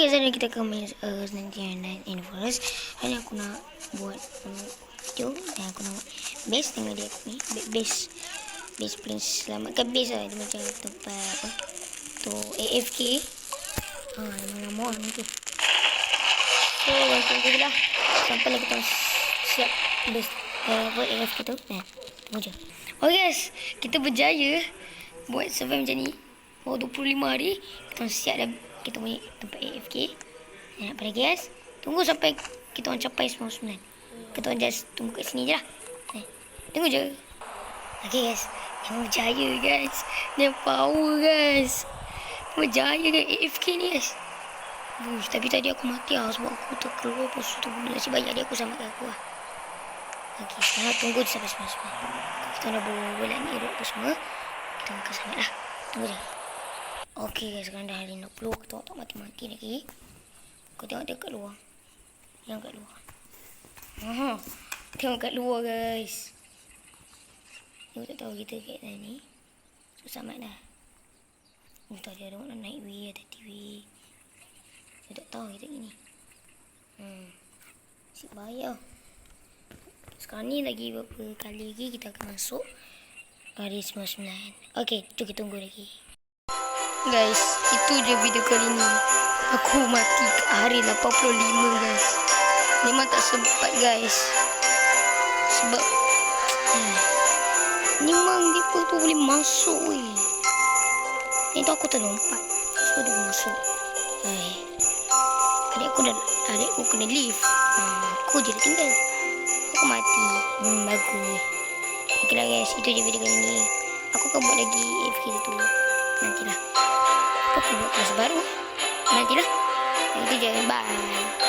Okay, jadi kita ke main nanti in forest. Hari aku nak buat video dan aku nak base dengan dia ni. Base paling selamatkan base lah. Dia macam tempat apa tu AFK. Lama-lama nanti. So, tunggu je lah sampai lah kita siap base AFK tu. Nah, tunggu je. Okay guys, kita berjaya buat survive macam ni. 25 hari kita siap dah kita punya tempat AFK. Nak pada guys, tunggu sampai kita orang capai semua sebenarnya. Kita orang just tunggu kat sini je lah. Tunggu je. Okay guys, yang berjaya guys. Yang power guys. Berjaya guys AFK ni guys. Tapi tadi aku mati lah sebab aku terkeluar pos tu. Nasib baik adik aku selamatkan aku lah. Okay, sekarang tunggu je sampai semua. Kita nak buat ni road apa semua. Kita akan selamat lah. Tunggu je. Okay guys, sekarang dah hari 60. Kita tak mati-mati lagi. Kau tengok dia kat luar. Yang kat luar. Tengok kat luar guys. Aku tak tahu kita kat mana ni. Susah mat dah. Entah dia ada nak naik way atau TV. Saya tak tahu kita gini. Asyik bahaya. Sekarang ni lagi beberapa kali lagi kita akan masuk hari 99. Okay, jom kita tunggu lagi. Guys, itu je video kali ni. Aku mati ke hari 85 guys. Memang tak sempat guys. Sebab memang dia tu boleh masuk weh. Itu aku terlompat. So dia masuk. Adikku kena leave. Aku je tinggal. Aku mati. Bagus. Okay lah guys, itu je video kali ni. Aku akan buat lagi AFK tu. Nantilah. Aku buat kelas baru. Nantilah. Itu je. Bye.